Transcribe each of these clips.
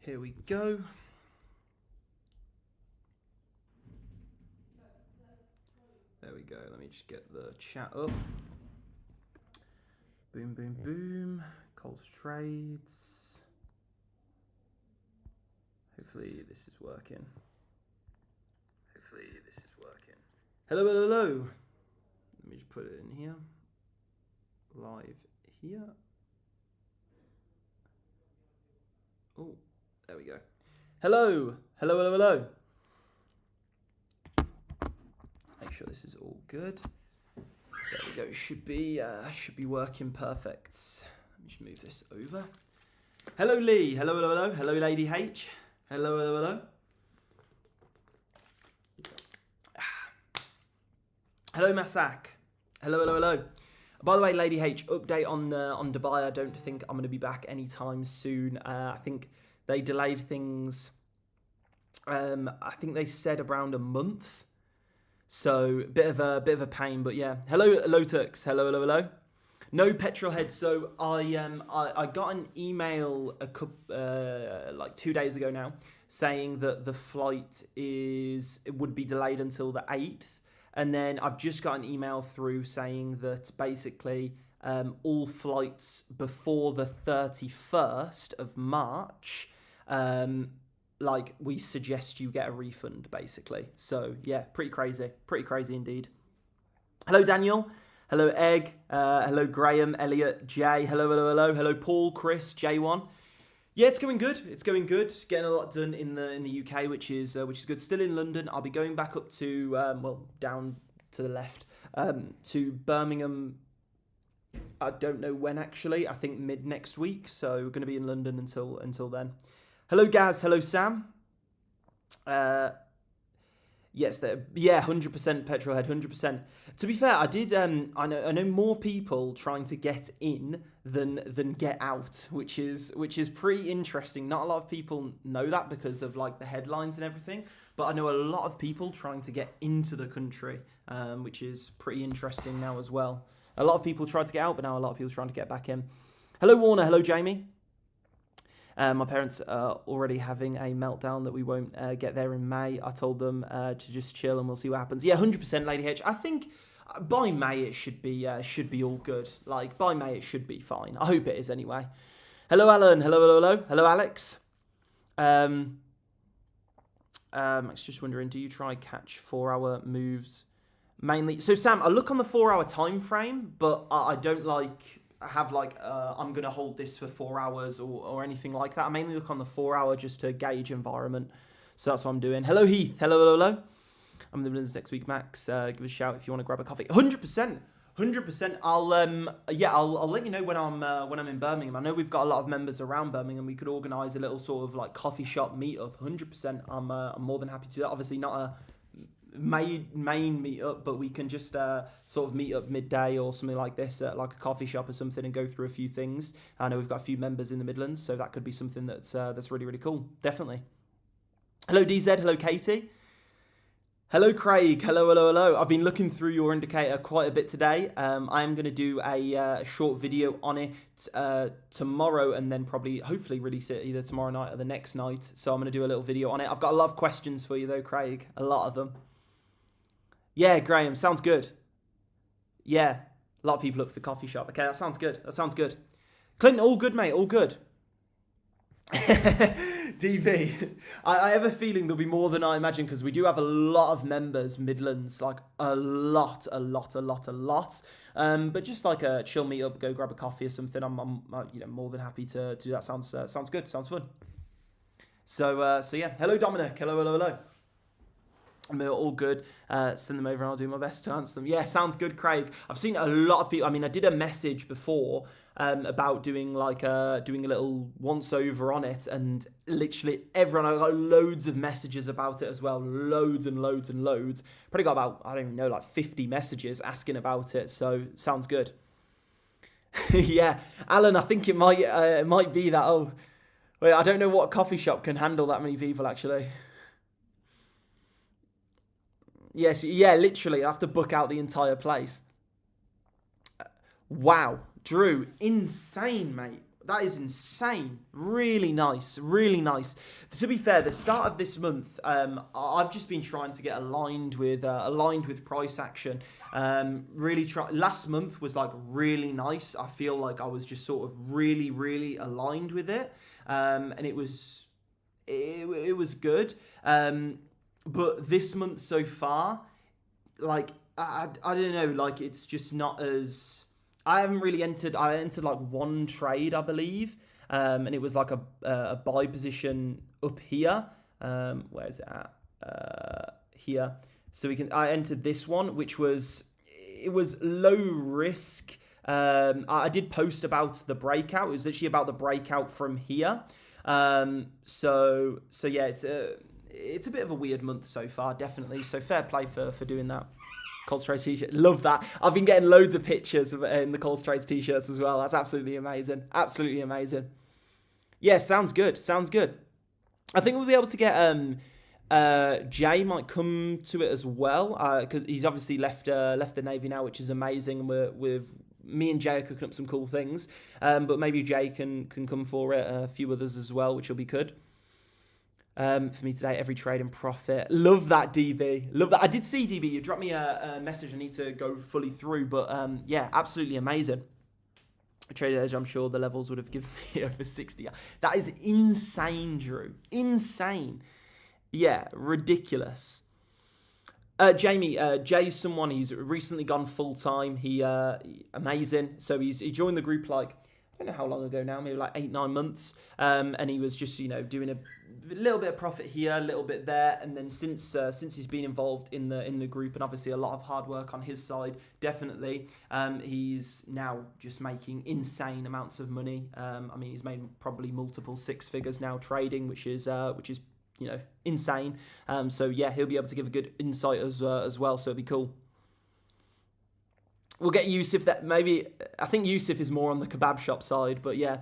Here we go. There we go. Let me just get the chat up. Boom, boom, boom. ColezTrades. Hopefully this is working. Hello, hello, hello. Let me just put it in here. Live here. Oh, there we go. Hello, hello, hello, hello. Make sure this is all good. There we go. Should be working perfect. Let me just move this over. Hello, Lee. Hello, hello, hello. Hello, Lady H. Hello, hello, hello. Hello, Masak. Hello, hello, hello. By the way, Lady H, update on Dubai. I don't think I'm going to be back anytime soon. I think they delayed things. I think they said around a month. So a bit of a pain, but yeah. Hello, Lotux. Hello, hello, hello. No petrol head. So I got an email like 2 days ago now saying that the flight would be delayed until the 8th. And then I've just got an email through saying that basically all flights before the 31st of March, like we suggest you get a refund basically. So yeah, pretty crazy indeed. Hello, Daniel. Hello, Egg. Hello, Graham, Elliot, Jay. Hello, hello, hello. Hello, Paul, Chris, J1. Yeah, it's going good. It's going good. Getting a lot done in the UK, which is good. Still in London. I'll be going back up to down to the left to Birmingham. I don't know when actually. I think mid next week. So we're going to be in London until then. Hello, Gaz. Hello, Sam. Yes, 100% petrolhead, 100%. To be fair, I did. I know more people trying to get in than get out, which is pretty interesting. Not a lot of people know that because of like the headlines and everything, but I know a lot of people trying to get into the country, which is pretty interesting now as well. A lot of people tried to get out, but now a lot of people trying to get back in. Hello, Warner. Hello, Jamie. My parents are already having a meltdown that we won't get there in May. I told them to just chill and we'll see what happens. Yeah, 100% Lady H. I think by May it should be all good. Like by May it should be fine. I hope it is anyway. Hello, Alan. Hello, hello, hello. Hello, Alex. I was just wondering, do you try catch 4-hour moves mainly? So Sam, I look on the 4-hour time frame, but I don't have I'm going to hold this for 4 hours or anything like that. I mainly look on the 4-hour just to gauge environment. So that's what I'm doing. Hello, Heath. Hello, hello, hello. I'm in the Midlands next week, Max. Give us a shout if you want to grab a coffee. 100%. I'll let you know when I'm in Birmingham. I know we've got a lot of members around Birmingham. We could organise a little sort of like coffee shop meetup. 100%. I'm more than happy to do that. Obviously not a main meetup, but we can just sort of meet up midday or something like this at like a coffee shop or something and go through a few things. I know we've got a few members in the Midlands, so that could be something that's really, really cool. Definitely. Hello, DZ. Hello, Katie. Hello, Craig. Hello, hello, hello. I've been looking through your indicator quite a bit today. I am going to do a short video on it tomorrow and then hopefully release it either tomorrow night or the next night. So I'm going to do a little video on it. I've got a lot of questions for you though, Craig. A lot of them. Yeah, Graham, sounds good. Yeah, a lot of people look for the coffee shop. Okay, that sounds good. Clinton, all good, mate, all good. DV, I have a feeling there'll be more than I imagine because we do have a lot of members, Midlands, like a lot. But just like a chill meetup, go grab a coffee or something. I'm more than happy to do that. Sounds good. Sounds fun. So yeah. Hello, Dominic. Hello. I'm all good. Send them over and I'll do my best to answer them. Yeah, sounds good, Craig. I've seen a lot of people. I mean, I did a message before about doing a little once over on it, and literally everyone. I got loads of messages about it as well. Loads. Probably got about, I don't even know, like 50 messages asking about it. So sounds good. Yeah, Alan, I think it might be that. Oh, wait, I don't know what coffee shop can handle that many people actually. Yes, yeah, literally, I have to book out the entire place. Wow, Drew, insane, mate. That is insane. Really nice. Really nice. To be fair, the start of this month, I've just been trying to get aligned with price action. Really try. Last month was like really nice. I feel like I was just sort of really, really aligned with it, and it was good. But this month so far, like I don't know, like it's just not as. I haven't really entered. I entered like one trade, I believe, and it was like a buy position up here. Where is it at? Here. So I entered this one, which was low risk. I did post about the breakout. It was literally about the breakout from here. So yeah, it's a bit of a weird month so far, definitely. So fair play for doing that. ColezTrades t-shirt, love that. I've been getting loads of pictures in the ColezTrades t-shirts as well. That's absolutely amazing. Absolutely amazing. Yeah, sounds good. Sounds good. I think we'll be able to get Jay might come to it as well, because he's obviously left the Navy now, which is amazing. With me and Jay are cooking up some cool things, but maybe Jay can come for it. A few others as well, which will be good. For me today, every trade in profit. Love that, DB. Love that. I did see, DB, you dropped me a message. I need to go fully through, but yeah, absolutely amazing. Trader Edge, I'm sure the levels would have given me over 60. That is insane, Drew. Insane. Yeah, ridiculous. Jamie, Jay's someone, he's recently gone full-time. He amazing. So he joined the group like, I don't know how long ago now, maybe like 8-9 months. And he was just, doing a little bit of profit here, a little bit there. And then since he's been involved in the group, and obviously a lot of hard work on his side, definitely, he's now just making insane amounts of money. I mean, he's made probably multiple 6 figures now trading, which is insane. So yeah, he'll be able to give a good insight as well. So it'll be cool. We'll get Yusuf. I think Yusuf is more on the kebab shop side, but yeah.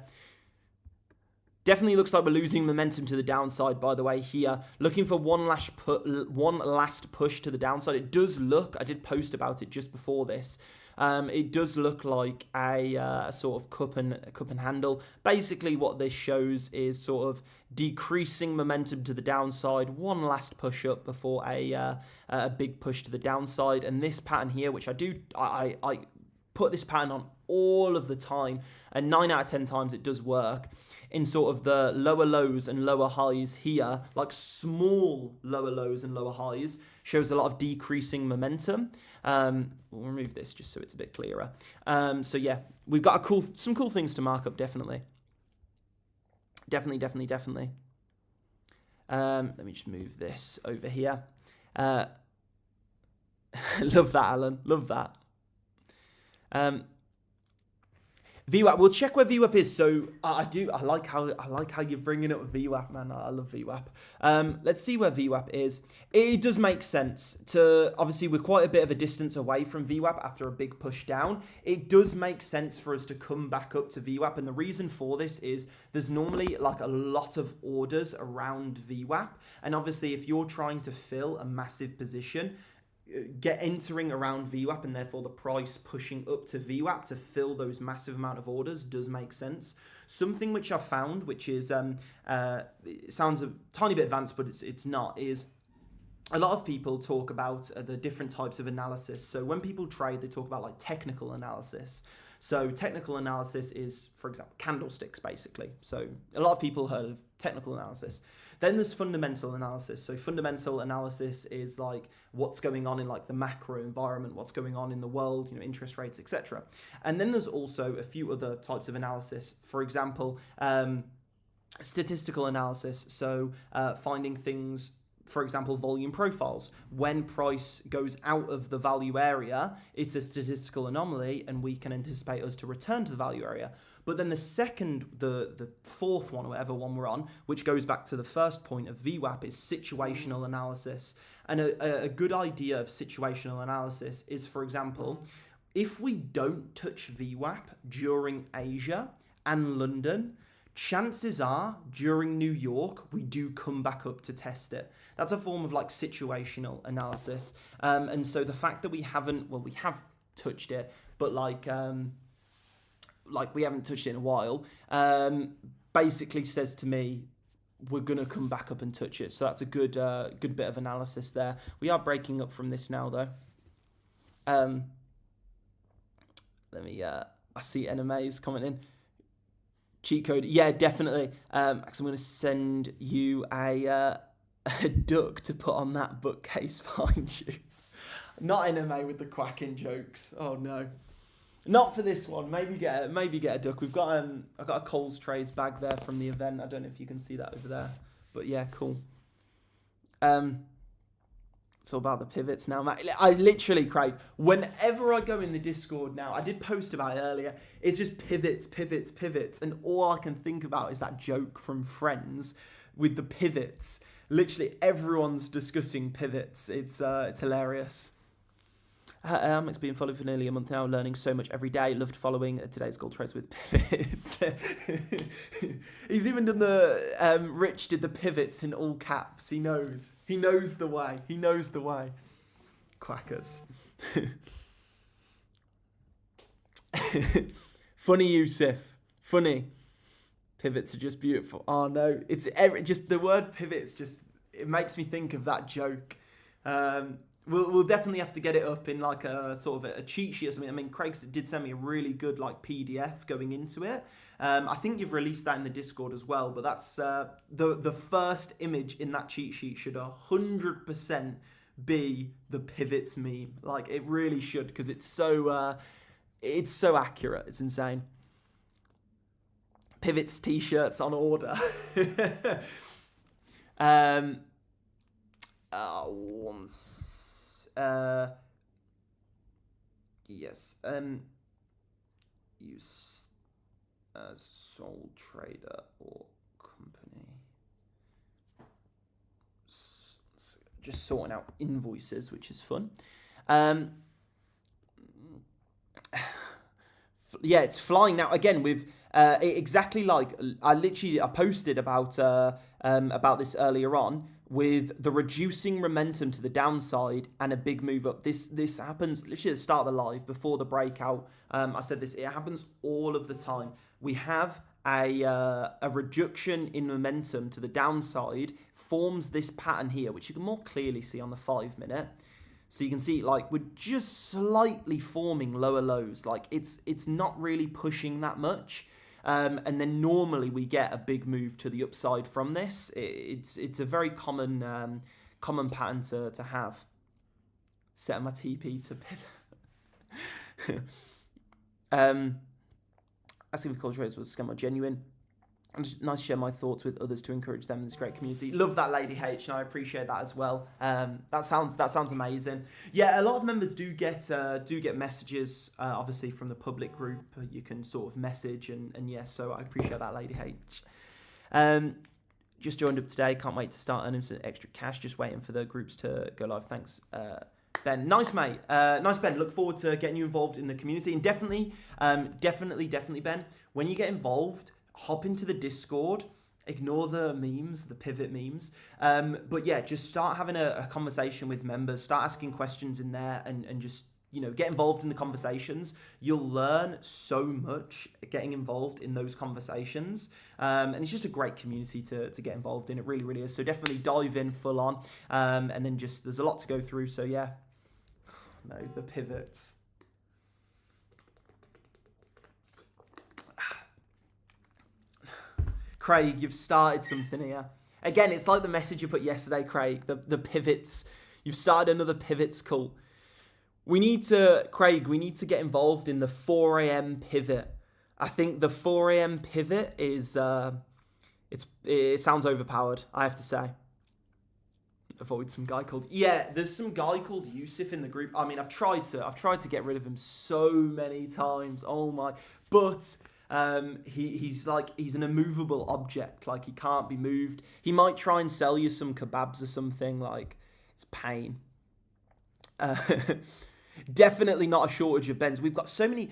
Definitely looks like we're losing momentum to the downside, by the way, here. Looking for one last push to the downside. It does look, I did post about it just before this, it does look like a sort of cup and handle. Basically, what this shows is sort of decreasing momentum to the downside, one last push up before a big push to the downside. And this pattern here, which I put this pattern on all of the time, and 9 out of 10 times it does work. In sort of the lower lows and lower highs here, like small lower lows and lower highs, shows a lot of decreasing momentum. We'll remove this just so it's a bit clearer. So yeah, we've got some cool things to mark up, definitely. Definitely. Let me just move this over here. Love that, Alan. Love that. VWAP. We'll check where VWAP is. So I like how you're bringing up VWAP, man. I love VWAP. Let's see where VWAP is. It does make sense to, obviously we're quite a bit of a distance away from VWAP after a big push down. It does make sense for us to come back up to VWAP, and the reason for this is there's normally like a lot of orders around VWAP, and obviously if you're trying to fill a massive position, entering around VWAP and therefore the price pushing up to VWAP to fill those massive amount of orders does make sense. Something which I found, which is it sounds a tiny bit advanced, but it's not, is a lot of people talk about the different types of analysis. So when people trade, they talk about like technical analysis. So technical analysis is, for example, candlesticks, basically. So a lot of people heard of technical analysis. Then there's fundamental analysis. So fundamental analysis is like what's going on in like the macro environment, what's going on in the world, interest rates, etc. And then there's also a few other types of analysis. For example, statistical analysis. So finding things, for example, volume profiles. When price goes out of the value area, it's a statistical anomaly and we can anticipate us to return to the value area. But then the fourth one, or whatever one we're on, which goes back to the first point of VWAP, is situational analysis. And a good idea of situational analysis is, for example, if we don't touch VWAP during Asia and London, chances are during New York, we do come back up to test it. That's a form of like situational analysis. And so the fact that we have touched it, but like like we haven't touched it in a while, basically says to me, we're going to come back up and touch it. So that's a good bit of analysis there. We are breaking up from this now, though. Let me, I see NMA's commenting. Cheat code. Yeah, definitely. Because I'm going to send you a duck to put on that bookcase behind you. Not NMA with the quacking jokes. Oh, no. Not for this one. Maybe get a duck. We've got I've got a ColezTrades bag there from the event. I don't know if you can see that over there, but yeah, cool. It's all about the pivots now, Matt. I literally, Craig, whenever I go in the Discord now, I did post about it earlier. It's just pivots, and all I can think about is that joke from Friends with the pivots. Literally, everyone's discussing pivots. It's hilarious. It's been followed for nearly a month now, learning so much every day. Loved following today's gold trades with pivots. He's even done the, Rich did the pivots in all caps. He knows the way. Quackers. Funny, Yusuf. Funny. Pivots are just beautiful. Oh no, it's just the word pivots. It makes me think of that joke. We'll definitely have to get it up in like a sort of a cheat sheet or something. I mean, Craig did send me a really good like PDF going into it. I think you've released that in the Discord as well, but that's the first image in that cheat sheet should 100% be the pivots meme. Like it really should, because it's so accurate. It's insane. Pivots t-shirts on order. Yes. Use as sole trader or company. Just sorting out invoices, which is fun. Yeah, it's flying now again with exactly like I posted about this earlier on, with the reducing momentum to the downside and a big move up. This happens literally at the start of the live before the breakout. I said this, it happens all of the time. We have a reduction in momentum to the downside, forms this pattern here, which you can more clearly see on the 5 minute. So you can see like we're just slightly forming lower lows. Like it's not really pushing that much. And then normally we get a big move to the upside from this. It's a very common pattern to have. Set my TP to pivot. Asking if ColezTrades was scam or genuine. And just nice to share my thoughts with others to encourage them in this great community. Love that, Lady H, and I appreciate that as well. That sounds amazing. Yeah, a lot of members do get messages, obviously from the public group. You can sort of message and yes, so I appreciate that, Lady H. Just joined up today. Can't wait to start earning some extra cash. Just waiting for the groups to go live. Thanks, Ben. Nice, mate. Nice, Ben. Look forward to getting you involved in the community, and definitely, Ben. When you get involved, hop into the Discord, ignore the memes, the pivot memes. But yeah, just start having a conversation with members, start asking questions in there and just, get involved in the conversations. You'll learn so much getting involved in those conversations. And it's just a great community to get involved in. It really, really is. So definitely dive in full on. And then there's a lot to go through. So yeah, no, the pivots. Craig, you've started something here. Again, it's like the message you put yesterday, Craig, the pivots. You've started another pivots cult. We need to get involved in the 4 a.m. pivot. I think the 4 a.m. pivot is, it sounds overpowered, I have to say. Avoid some guy called, there's some guy called Yusuf in the group. I mean, I've tried to get rid of him so many times. Oh my, but he's an immovable object. Like, he can't be moved. He might try and sell you some kebabs or something. Like, it's pain. Definitely not a shortage of Bens. We've got so many.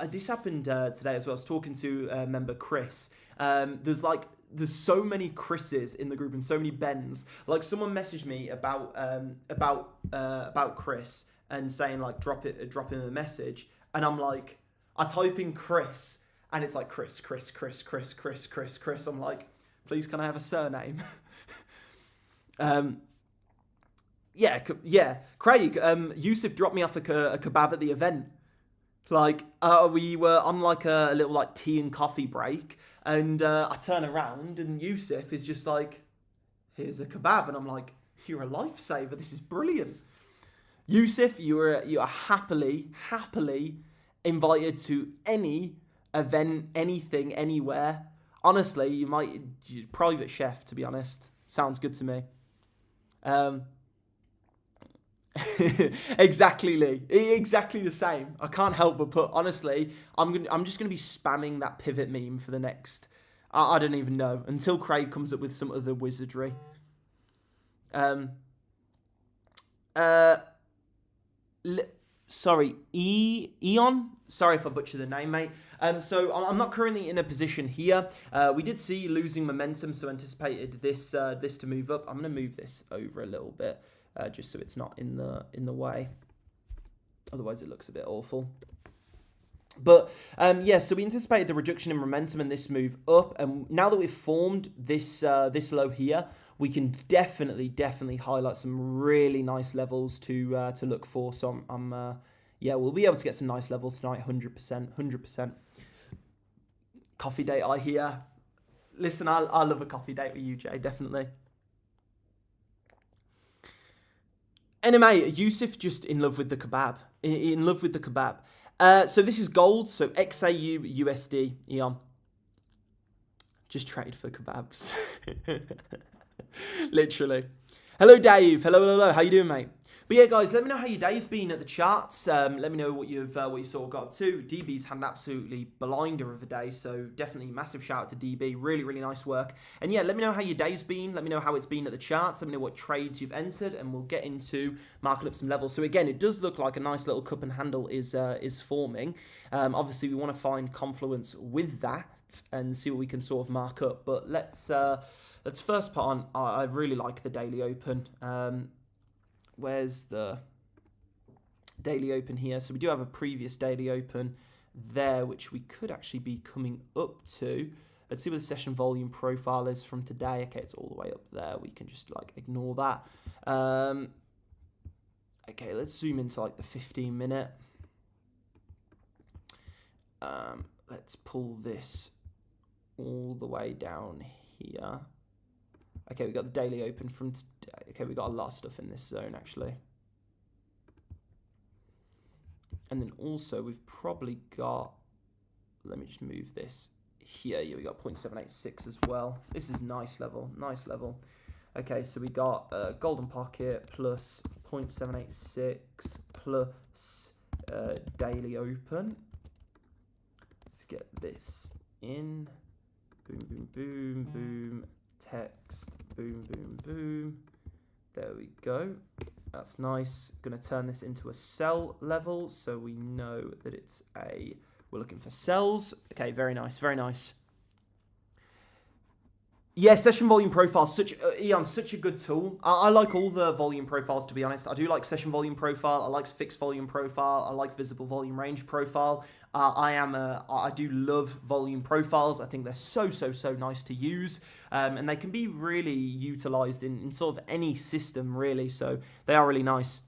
This happened today as well. I was talking to member Chris. There's so many Chris's in the group and so many Bens. Like, someone messaged me about Chris and saying like drop him a message, and I'm like, I type in Chris. And it's like Chris. I'm like, please, can I have a surname? Yeah. Craig, Yusuf dropped me off a kebab at the event. Like, we were on like a little like tea and coffee break, and I turn around and Yusuf is just like, here's a kebab, and I'm like, you're a lifesaver. This is brilliant. Yusuf, you are happily invited to any event, anything, anywhere. Honestly, you're private chef, to be honest. Sounds good to me. Exactly, Lee. Exactly the same. I can't help but put, honestly, I'm just gonna be spamming that pivot meme for the next, I don't even know, until Craig comes up with some other wizardry. Sorry, Eon? Sorry if I butcher the name, mate. So I'm not currently in a position here. We did see losing momentum, so anticipated this to move up. I'm going to move this over a little bit, just so it's not in the way. Otherwise, it looks a bit awful. But yeah, so we anticipated the reduction in momentum and this move up, and now that we've formed this low here, we can definitely highlight some really nice levels to look for. So yeah, we'll be able to get some nice levels tonight, 100%. Coffee date, I hear. Listen, I love a coffee date with you, Jay, definitely. Anyway, Yusuf just in love with the kebab. In love with the kebab. So this is gold, so XAU USD, Eon. Just trade for kebabs. Literally. Hello, Dave. Hello. How you doing, mate? But yeah, guys, let me know how your day's been at the charts. Let me know what you sort of got up to. DB's had an absolutely blinder of a day, so definitely massive shout out to DB. Really nice work. And yeah, let me know how your day's been. Let me know how it's been at the charts. Let me know what trades you've entered, and we'll get into marking up some levels. So again, it does look like a nice little cup and handle is forming. Obviously, we want to find confluence with that and see what we can sort of mark up. But let's first put on. I really like the daily open. Where's the daily open here? So we do have a previous daily open there, which we could actually be coming up to. Let's see what the session volume profile is from today. Okay, it's all the way up there. We can just like ignore that. Okay, let's zoom into like the 15-minute. Let's pull this all the way down here. Okay, we got the daily open from today. Okay, we got a lot of stuff in this zone, actually. And then also, we've probably got... Let me just move this here. Yeah, we got 0.786 as well. This is nice level. Okay, so we got golden pocket plus 0.786 plus daily open. Let's get this in. Boom. Text, boom. There we go. That's nice. Going to turn this into a sell level, so we know that we're looking for sells. Okay, very nice. Yeah, session volume profile, Eon, such a good tool. I like all the volume profiles, to be honest. I do like session volume profile. I like fixed volume profile. I like visible volume range profile. I do love volume profiles. I think they're so nice to use. And they can be really utilized in sort of any system, really. So they are really nice.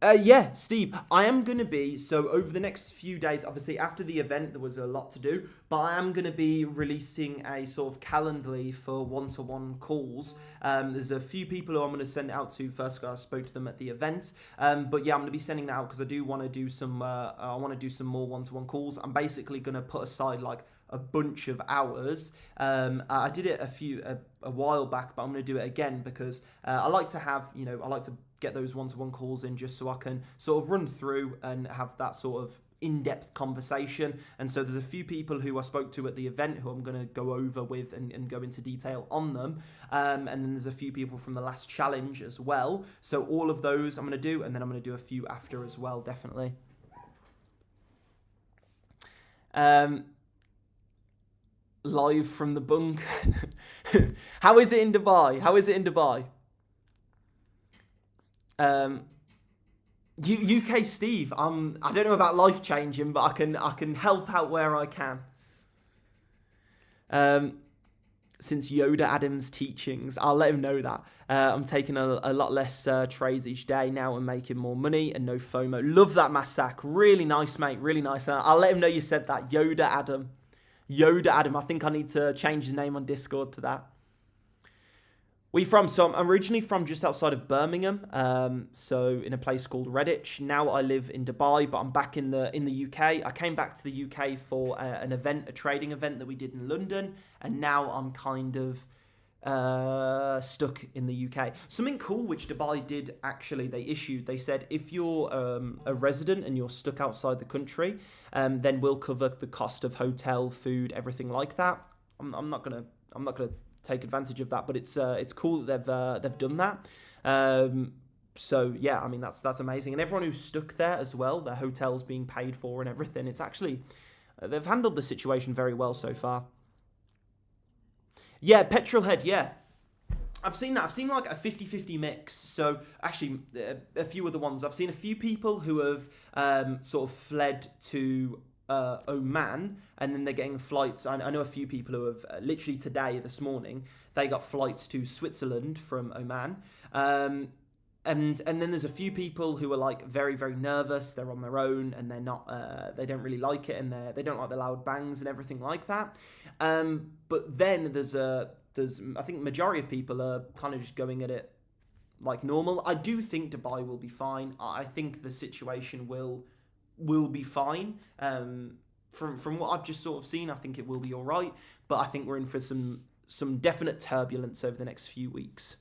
Yeah, Steve, I am going to be, so over the next few days, obviously after the event, there was a lot to do, but I am going to be releasing a sort of Calendly for one-to-one calls. There's a few people who I'm going to send it out to first, I spoke to them at the event, but yeah, I'm going to be sending that out because I do want to do some, more one-to-one calls. I'm basically going to put aside like a bunch of hours. I did it a while back, but I'm going to do it again because I like to have, I like to get those one-to-one calls in just so I can sort of run through and have that sort of in-depth conversation. And so there's a few people who I spoke to at the event who I'm going to go over with and go into detail on them. And then there's a few people from the last challenge as well. So all of those I'm going to do, and then I'm going to do a few after as well, definitely. Live from the bunk. How is it in Dubai? UK Steve, I don't know about life changing, but I can help out where I can. Since Yoda Adams' teachings, I'll let him know that. I'm taking a lot less trades each day now and making more money and no FOMO. Love that, Massak. Really nice, mate. Really nice. I'll let him know you said that. Yoda Adam. Yoda Adam. I think I need to change his name on Discord to that. Where you from? So I'm originally from just outside of Birmingham, so in a place called Redditch. Now I live in Dubai, but I'm back in the UK. I came back to the UK for an event, a trading event that we did in London, and now I'm kind of stuck in the UK. Something cool which Dubai did actually, they said if you're a resident and you're stuck outside the country, then we'll cover the cost of hotel, food, everything like that. I'm not gonna take advantage of that, but it's cool that they've done that. So yeah, I mean that's amazing, and everyone who's stuck there as well, their hotels being paid for and everything. It's actually they've handled the situation very well so far. Yeah, Petrolhead. Yeah, I've seen that. I've seen like a 50-50 mix. So actually, a few other ones. I've seen a few people who have sort of fled to Oman, and then they're getting flights. I know a few people who have literally today, this morning, they got flights to Switzerland from Oman. And then there's a few people who are like very, very nervous. They're on their own and they're not. They don't really like it, and they don't like the loud bangs and everything like that. But then there's I think majority of people are kind of just going at it like normal. I do think Dubai will be fine. I think the situation will be fine. From what I've just sort of seen, I think it will be all right. But I think we're in for some definite turbulence over the next few weeks.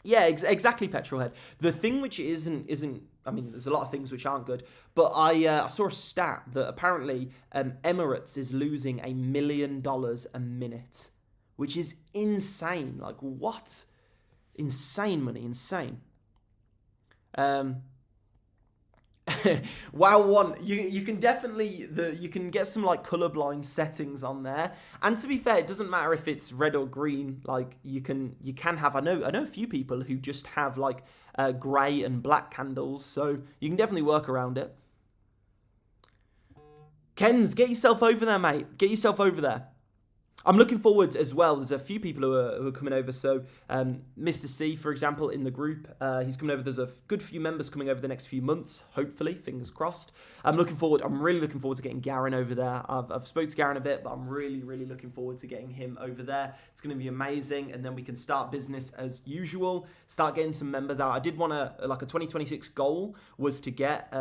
Yeah, exactly, Petrolhead. The thing which isn't. I mean, there's a lot of things which aren't good, but I saw a stat that apparently Emirates is losing $1 million a minute, which is insane. Like what? Insane money, insane. Wow, one you can definitely you can get some like colorblind settings on there, and to be fair, it doesn't matter if it's red or green. Like you can have. I know a few people who just have like grey and black candles, so you can definitely work around it. Kens, get yourself over there, mate. Get yourself over there. I'm looking forward as well. There's a few people who are coming over. So Mr. C, for example, in the group, he's coming over. There's a good few members coming over the next few months, hopefully, fingers crossed. I'm really looking forward to getting Garen over there. I've spoke to Garen a bit, but I'm really, really looking forward to getting him over there. It's going to be amazing. And then we can start business as usual, start getting some members out. I did want to, like a 2026 goal was to get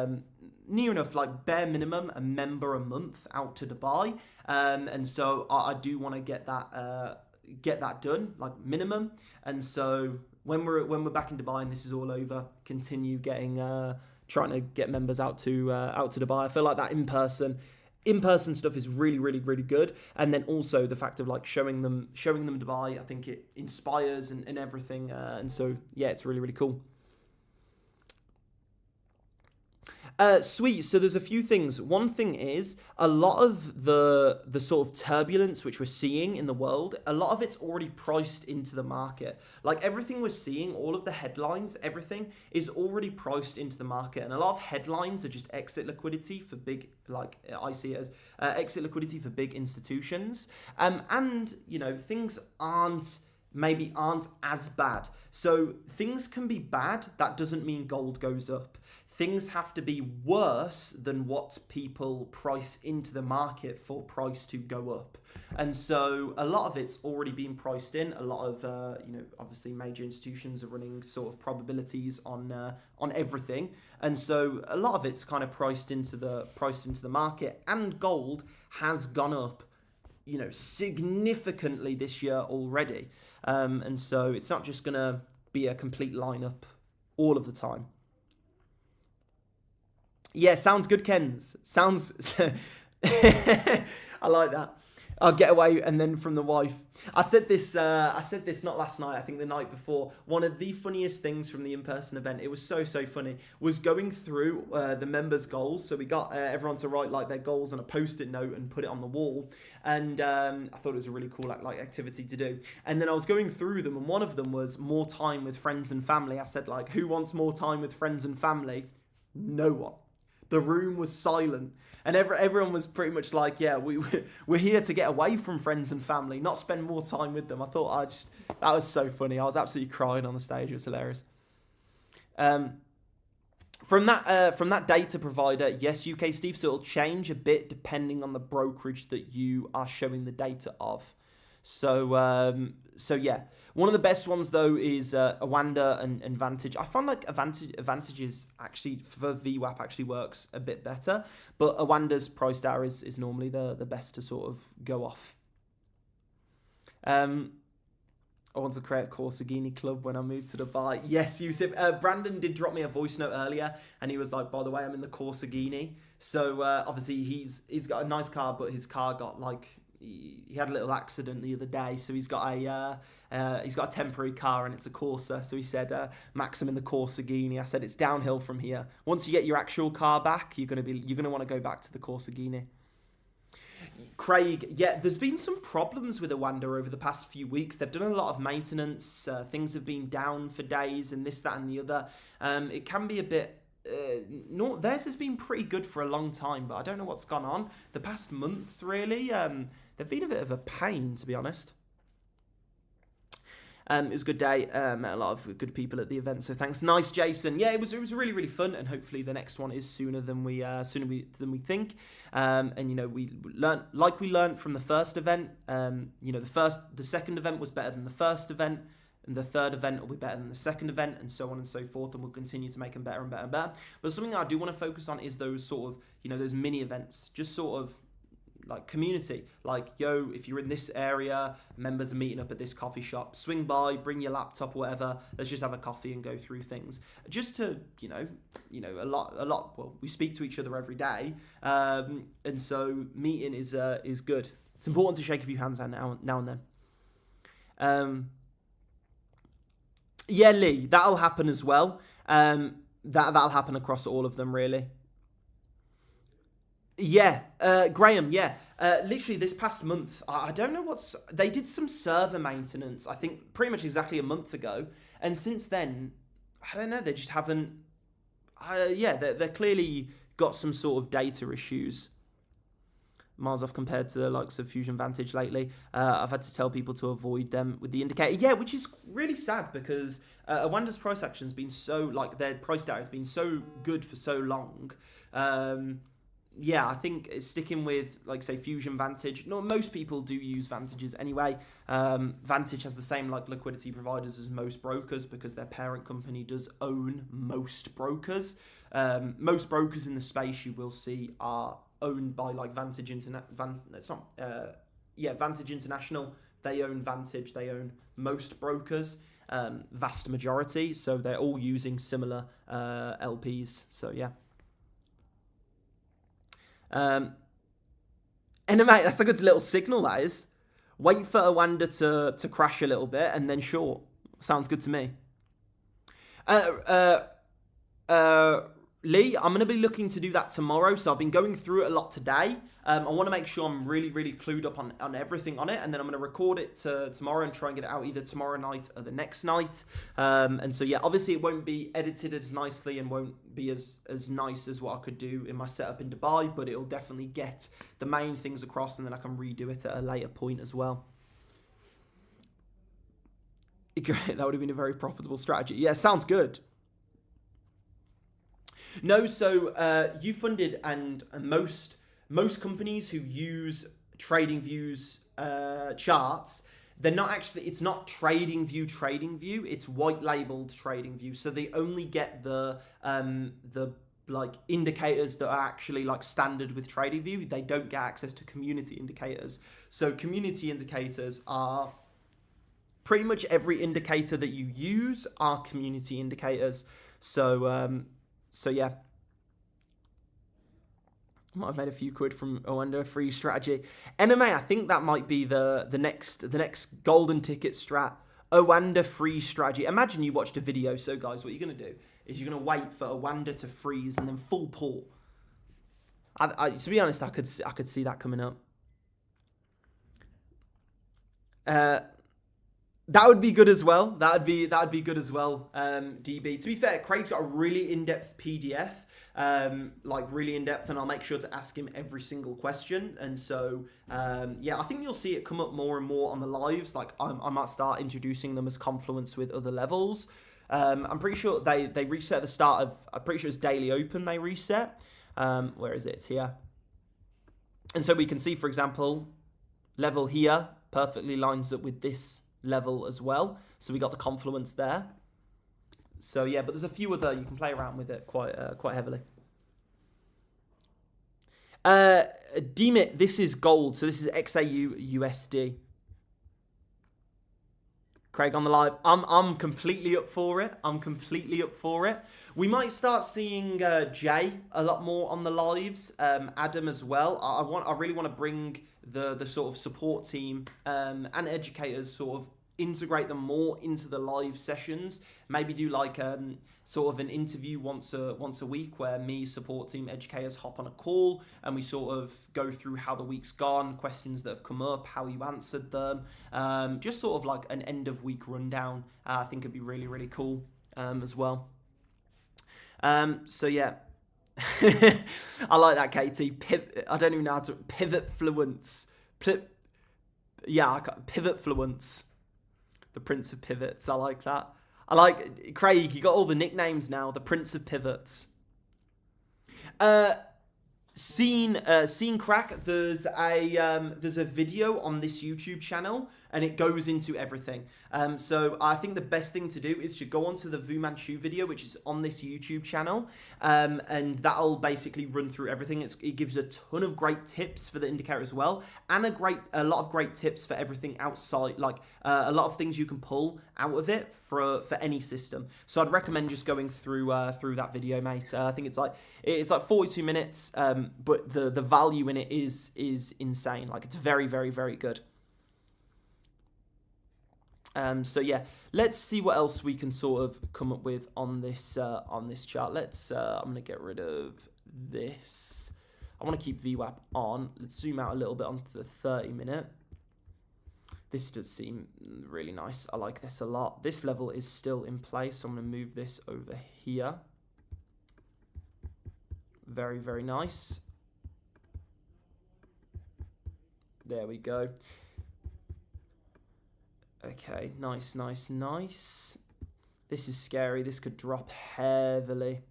near enough, like bare minimum, a member a month out to Dubai. And so I do want to get that done, like minimum. And so when we're back in Dubai and this is all over, continue getting trying to get members out to Dubai. I feel like that in person stuff is really, really, really good. And then also the fact of like showing them Dubai, I think it inspires and everything. And so yeah, it's really, really cool. Sweet. So there's a few things. One thing is a lot of the sort of turbulence which we're seeing in the world, a lot of it's already priced into the market. Like everything we're seeing, all of the headlines, everything is already priced into the market. And a lot of headlines are just exit liquidity for big, like I see it as exit liquidity for big institutions. And you know, things aren't as bad. So things can be bad. That doesn't mean gold goes up. Things have to be worse than what people price into the market for price to go up. And so a lot of it's already been priced in. A lot of, obviously major institutions are running sort of probabilities on everything. And so a lot of it's kind of priced into the market, and gold has gone up, significantly this year already. And so it's not just going to be a complete lineup all of the time. Yeah, sounds good, Kens. Sounds... I like that. I'll get away, and then from the wife. I said this. I said this not last night. I think the night before. One of the funniest things from the in-person event, it was so funny, was going through the members' goals. So we got everyone to write like their goals on a post-it note and put it on the wall. And I thought it was a really cool like activity to do. And then I was going through them, and one of them was more time with friends and family. I said like, who wants more time with friends and family? No one. The room was silent. And everyone was pretty much like, yeah, we're here to get away from friends and family, not spend more time with them. I thought that was so funny. I was absolutely crying on the stage. It was hilarious. From that data provider, yes, UK Steve, so it'll change a bit depending on the brokerage that you are showing the data of. So yeah, one of the best ones though is Awanda and Vantage. I find like Vantage's actually for VWAP actually works a bit better, but Awanda's price data is normally the best to sort of go off. I want to create a Corsagini club when I move to Dubai. Yes, Yusuf. Brandon did drop me a voice note earlier, and he was like, by the way, I'm in the Corsagini. So obviously he's got a nice car, but his car got like, he had a little accident the other day, so he's got a temporary car and it's a Corsa. So he said, Max, I'm in the Corsagini. I said it's downhill from here. Once you get your actual car back, you're gonna want to go back to the Corsagini. Craig, yeah, there's been some problems with Awanda over the past few weeks. They've done a lot of maintenance. Things have been down for days and this, that, and the other. It can be a bit. Theirs has been pretty good for a long time, but I don't know what's gone on. The past month, really, they've been a bit of a pain, to be honest. It was a good day. Met a lot of good people at the event, so thanks. Nice, Jason. Yeah, it was really fun, and hopefully the next one is sooner than we think. And you know, we learned from the first event. You know, the second event was better than the first event, and the third event will be better than the second event, and so on and so forth. And we'll continue to make them better and better and better. But something that I do want to focus on is those sort of, you know, those mini events, just sort of like community, like, yo, if you're in this area, members are meeting up at this coffee shop, swing by, bring your laptop or whatever, let's just have a coffee and go through things, just to, you know, a lot, well, we speak to each other every day, and so meeting is good. It's important to shake a few hands now and then. Yeah, Lee, that'll happen as well. That'll happen across all of them, really. Yeah, Graham, yeah. Literally this past month, I don't know they did some server maintenance, I think pretty much exactly a month ago. And since then, I don't know, they just haven't, yeah, they're clearly got some sort of data issues. Miles off compared to the likes of Fusion Vantage lately. I've had to tell people to avoid them with the indicator. Yeah, which is really sad because Awanda's price action's been so, like, their price data has been so good for so long. Yeah, I think it's sticking with, like, say, Fusion Vantage. No, most people do use Vantages anyway. Vantage has the same, like, liquidity providers as most brokers because their parent company does own most brokers. Most brokers in the space you will see are owned by, like, Vantage Vantage International. They own Vantage. They own most brokers, vast majority. So they're all using similar LPs. So yeah. And mate, that's a good little signal, that is. Wait for Awanda to crash a little bit and then short. Sounds good to me. Lee, I'm going to be looking to do that tomorrow. So I've been going through it a lot today. I want to make sure I'm really clued up on everything on it. And then I'm going to record it tomorrow and try and get it out either tomorrow night or the next night. And so, yeah, obviously it won't be edited as nicely and won't be as nice as what I could do in my setup in Dubai. But it'll definitely get the main things across and then I can redo it at a later point as well. Great, that would have been a very profitable strategy. Yeah, sounds good. No, so you funded and most companies who use TradingView's charts, they're not actually, it's not TradingView, it's white labeled TradingView. So they only get the like indicators that are actually like standard with TradingView. They don't get access to community indicators. So community indicators are pretty much every indicator that you use are community indicators. So yeah. Might have made a few quid from Owanda free strategy. NMA, I think that might be the next golden ticket strat. Owanda free strategy. Imagine you watched a video. So guys, what you're gonna do is you're gonna wait for Owanda to freeze and then full pull. To be honest, I could see that coming up. That would be good as well. That'd be good as well. DB. To be fair, Craig's got a really in-depth PDF. Like really in depth, and I'll make sure to ask him every single question. And so, yeah, I think you'll see it come up more and more on the lives. Like I might start introducing them as Confluence with other levels. I'm pretty sure they reset at the start of, I'm pretty sure it's daily open they reset. Where is it? It's here. And so we can see, for example, level here perfectly lines up with this level as well. So we got the Confluence there. So yeah, but there's a few other, you can play around with it quite heavily. DMIT, this is gold, so this is XAU USD. Craig on the live. I'm completely up for it. I'm completely up for it. We might start seeing Jay a lot more on the lives. Adam as well. I really want to bring the sort of support team and educators, sort of integrate them more into the live sessions. Maybe do like sort of an interview once a week where me, support team, educators hop on a call and we sort of go through how the week's gone, questions that have come up, how you answered them, just sort of like an end of week rundown. I think it'd be really, really cool as well. So yeah, I like that, Katie. I don't even know how to pivot fluence. Yeah, pivot fluence. The Prince of Pivots. I like that. I like Craig. You got all the nicknames now. The Prince of Pivots. Scene Crack. There's a video on this YouTube channel, and it goes into everything. So I think the best thing to do is to go onto the Vu Manchu video, which is on this YouTube channel, and that'll basically run through everything. It gives a ton of great tips for the indicator as well, and a lot of great tips for everything outside, like a lot of things you can pull out of it for any system. So I'd recommend just going through that video, mate. I think it's like 42 minutes, but the value in it is insane. Like it's very, very, very good. So yeah, let's see what else we can sort of come up with on this chart. I'm gonna get rid of this. I want to keep VWAP on. Let's zoom out a little bit onto the 30-minute. This does seem really nice. I like this a lot. This level is still in place, so I'm gonna move this over here. Very, very nice. There we go. Okay, nice, nice, nice. This is scary. This could drop heavily.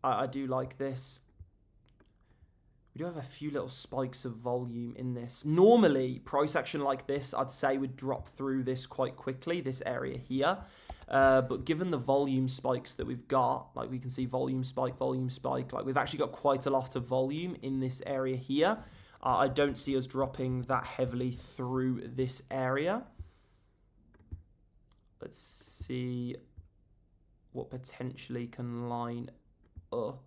I do like this. We do have a few little spikes of volume in this. Normally, price action like this, I'd say would drop through this quite quickly, this area here. But given the volume spikes that we've got, like we can see volume spike, like we've actually got quite a lot of volume in this area here. I don't see us dropping that heavily through this area. Let's see what potentially can line up.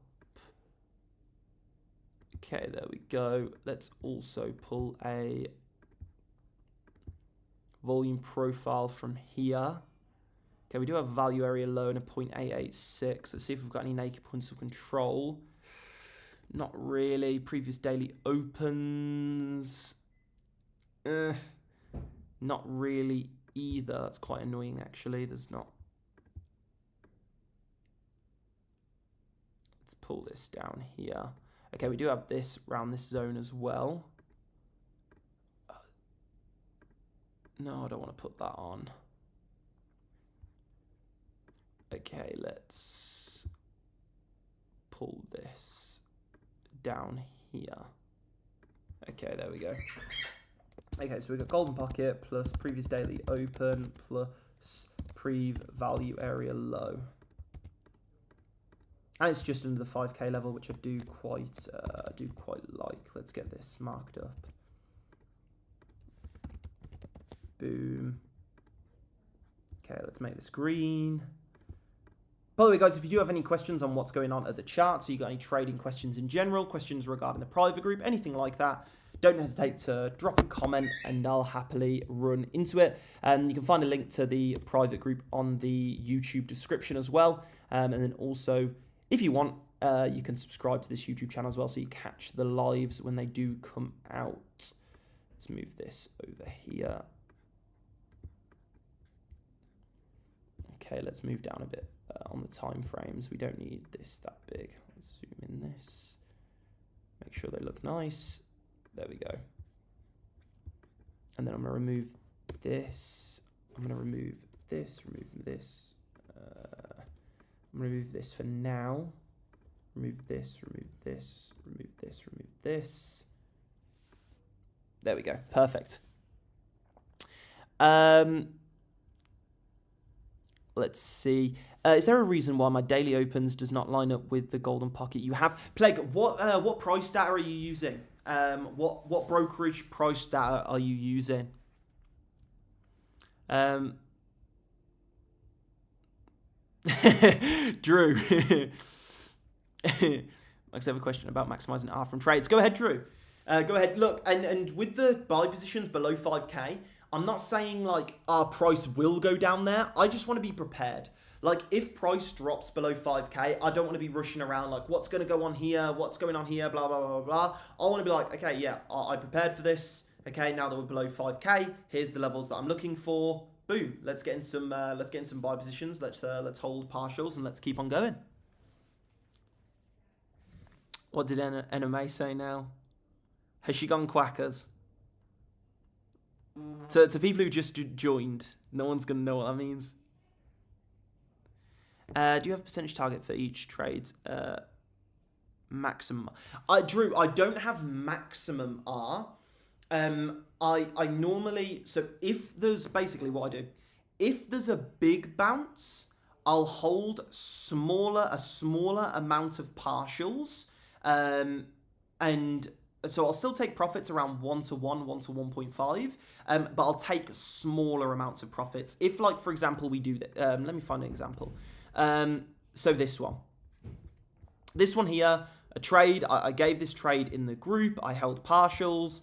Okay, there we go. Let's also pull a volume profile from here. Okay, we do have a value area low and a 0.886. Let's see if we've got any naked points of control. Not really. Previous daily opens. Not really either. That's quite annoying, actually. There's not. Let's pull this down here. Okay, we do have this around this zone as well. No, I don't want to put that on. Okay, let's pull this down here. Okay, there we go. Okay, so we've got golden pocket plus previous daily open plus prev value area low. And it's just under the 5k level, which I do quite like. Let's get this marked up. Boom. Okay, let's make this green. By the way, guys, if you do have any questions on what's going on at the chart, so you got any trading questions in general, questions regarding the private group, anything like that, don't hesitate to drop a comment and I'll happily run into it. And you can find a link to the private group on the YouTube description as well. And then also, if you want, you can subscribe to this YouTube channel as well so you catch the lives when they do come out. Let's move this over here. Okay, let's move down a bit on the time frames. We don't need this that big. Let's zoom in this. Make sure they look nice. There we go. And then I'm going to remove this. I'm going to remove this, remove this. I'm going to remove this for now. Remove this, remove this, remove this, remove this. There we go. Perfect. Let's see. Is there a reason why my daily opens does not line up with the golden pocket you have? Plague, what price data are you using? What brokerage price data are you using? Drew. Max, I have a question about maximizing R from trades. Go ahead, Drew. Go ahead. Look, and with the buy positions below 5K, I'm not saying like our price will go down there. I just want to be prepared. Like if price drops below 5K, I don't want to be rushing around like what's going to go on here, what's going on here, blah, blah, blah, blah. I want to be like, okay, yeah, I prepared for this. Okay, now that we're below 5K, here's the levels that I'm looking for. Boom. Let's get in some buy positions. Let's hold partials and let's keep on going. What did NMA say now? Has she gone quackers? To people who just joined, no one's going to know what that means. Do you have a percentage target for each trade? Maximum. Drew, I don't have maximum R. I normally, so if there's basically what I do, if there's a big bounce, I'll hold a smaller amount of partials. And so I'll still take profits around 1 to 1, 1 to 1.5, but I'll take smaller amounts of profits. If, like, for example, we do that, let me find an example. So this one here, a trade, I gave this trade in the group, I held partials,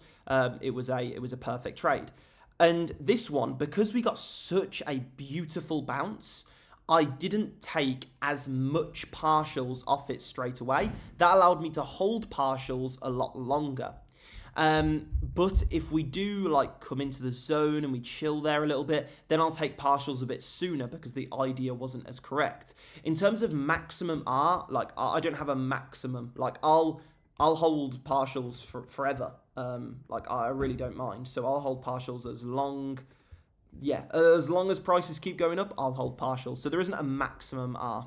it was a perfect trade. And this one, because we got such a beautiful bounce, I didn't take as much partials off it straight away. That allowed me to hold partials a lot longer. But if we do like come into the zone and we chill there a little bit, then I'll take partials a bit sooner because the idea wasn't as correct. In terms of maximum R, like I don't have a maximum. Like I'll hold partials for forever. Like I really don't mind. So I'll hold partials as long. Yeah, as long as prices keep going up, I'll hold partials. So there isn't a maximum R.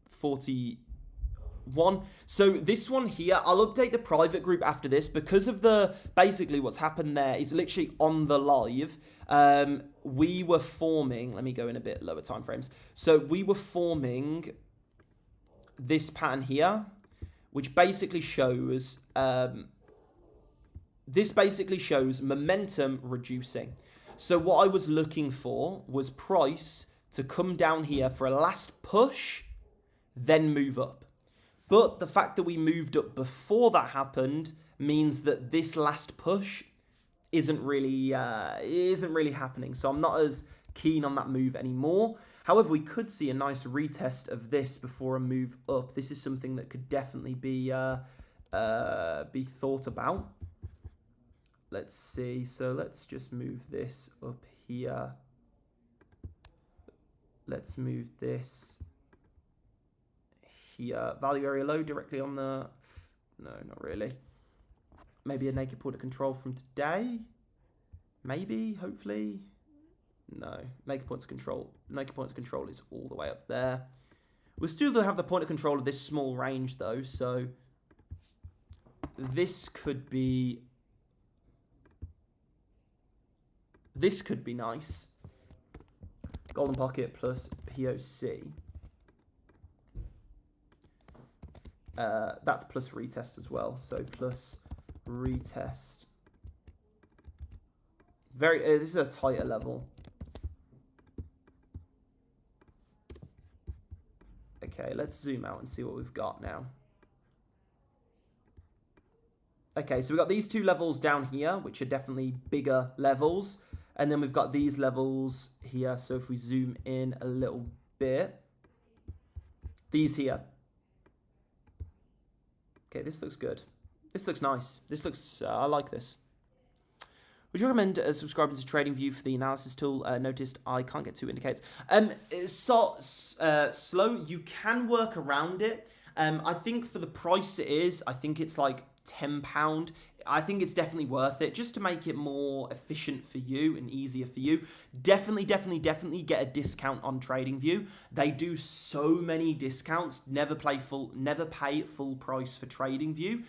41. So this one here, I'll update the private group after this because of basically what's happened there is literally on the live. We were forming, let me go in a bit lower time frames. So we were forming this pattern here, which basically shows, this basically shows momentum reducing. So what I was looking for was price to come down here for a last push, then move up. But the fact that we moved up before that happened means that this last push isn't really happening. So I'm not as keen on that move anymore. However, we could see a nice retest of this before a move up. This is something that could definitely be thought about. Let's see. So let's just move this up here. Let's move this here. Value area low directly on the... No, not really. Maybe a naked point of control from today. Maybe, hopefully. No, naked points of control. Naked points of control is all the way up there. We'll still have the point of control of this small range though, so this could be nice. Golden pocket plus POC. That's plus retest as well, so plus retest. This is a tighter level. Okay, let's zoom out and see what we've got now. Okay, so we've got these two levels down here, which are definitely bigger levels. And then we've got these levels here. So if we zoom in a little bit, these here. Okay, this looks good. This looks nice. This looks, I like this. Would you recommend subscribing to TradingView for the analysis tool? Noticed I can't get 2 indicators. Slow, you can work around it. I think for the price it is, I think it's like £10. I think it's definitely worth it just to make it more efficient for you and easier for you. Definitely get a discount on TradingView. They do so many discounts. Never pay full price for TradingView.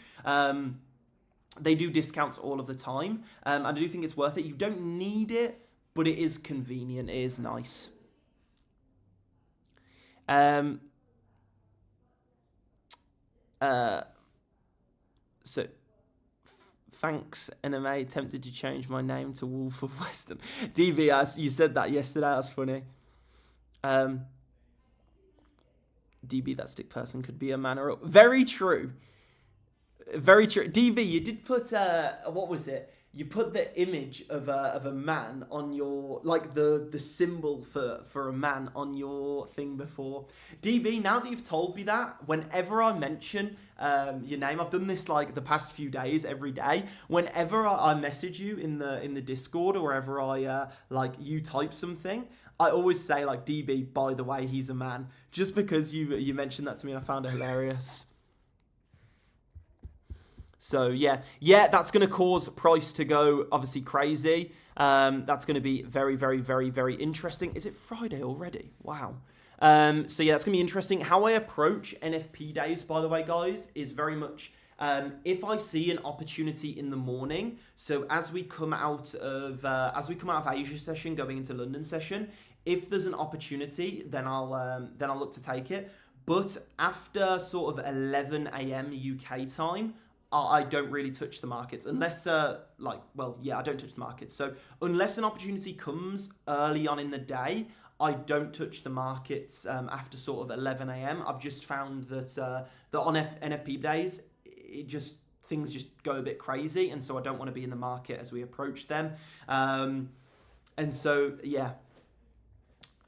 They do discounts all of the time. And I do think it's worth it. You don't need it, but it is convenient. It is nice. So, thanks, NMA. Tempted to change my name to Wolf of Western. DB, you said that yesterday. That's funny. DB, that stick person could be a man or very true. Very true. DB, you did put what was it? You put the image of a man on your, like the symbol for a man on your thing before. DB, now that you've told me that, whenever I mention your name, I've done this like the past few days, every day. Whenever I message you in the Discord or wherever I like you type something, I always say like, DB, by the way, he's a man, just because you mentioned that to me and I found it hilarious. So yeah, that's going to cause price to go obviously crazy. That's going to be very interesting. Is it Friday already? Wow. So yeah, it's going to be interesting. How I approach NFP days, by the way, guys, is very much if I see an opportunity in the morning. So as we come out of Asia session, going into London session, if there's an opportunity, then I'll look to take it. But after sort of 11 a.m. UK time, I don't really touch the markets unless, I don't touch the markets. So unless an opportunity comes early on in the day, I don't touch the markets after sort of 11 a.m. I've just found that on NFP days, things just go a bit crazy, and so I don't want to be in the market as we approach them. And so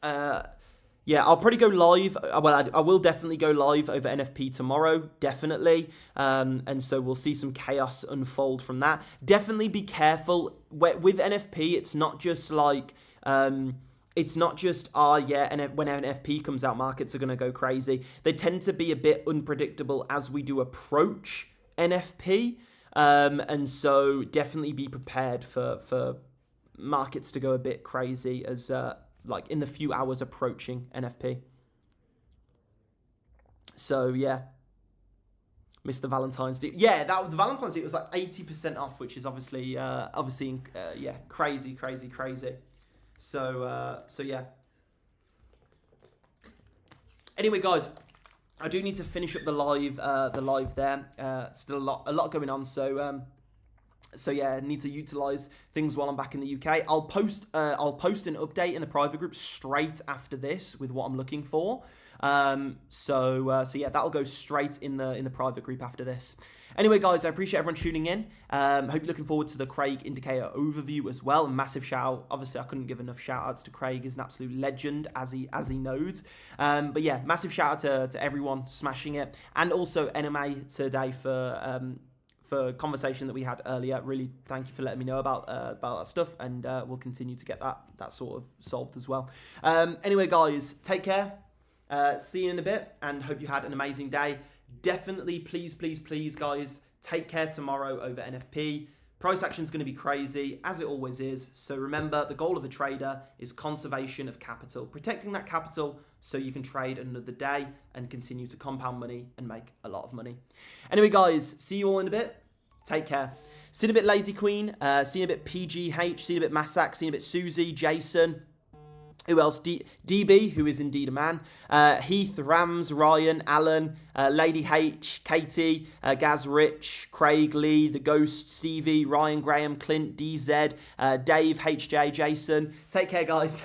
I'll probably go live. Well, I will definitely go live over NFP tomorrow, definitely. And so we'll see some chaos unfold from that. Definitely be careful. With NFP, it's not just like, when NFP comes out, markets are going to go crazy. They tend to be a bit unpredictable as we do approach NFP. And so definitely be prepared for markets to go a bit crazy as like in the few hours approaching NFP. So yeah, missed the Valentine's Day. Yeah, the Valentine's Day was like 80% off, which is obviously crazy. So yeah. Anyway, guys, I do need to finish up the live there. Still a lot going on. So yeah, I need to utilize things while I'm back in the UK. I'll post an update in the private group straight after this with what I'm looking for. So yeah, that'll go straight in the private group after this. Anyway, guys, I appreciate everyone tuning in. Hope you're looking forward to the Craig indicator overview as well. And massive shout out. Obviously, I couldn't give enough shout outs to Craig. He's an absolute legend, as he knows. But yeah, massive shout out to everyone smashing it, and also NMA today for conversation that we had earlier. Really thank you for letting me know about that stuff, and we'll continue to get that sort of solved as well. Anyway, guys, take care. See you in a bit, and hope you had an amazing day. Definitely, please, guys, take care tomorrow over NFP. Price action is going to be crazy, as it always is. So remember, the goal of a trader is conservation of capital, protecting that capital so you can trade another day and continue to compound money and make a lot of money. Anyway, guys, see you all in a bit. Take care. Seen a bit Lazy Queen, seen a bit PGH, seen a bit Massac, seen a bit Susie, Jason. Who else? DB, who is indeed a man. Heath, Rams, Ryan, Alan, Lady H, Katie, Gaz Rich, Craig Lee, The Ghost, Stevie, Ryan Graham, Clint, DZ, Dave, HJ, Jason. Take care, guys.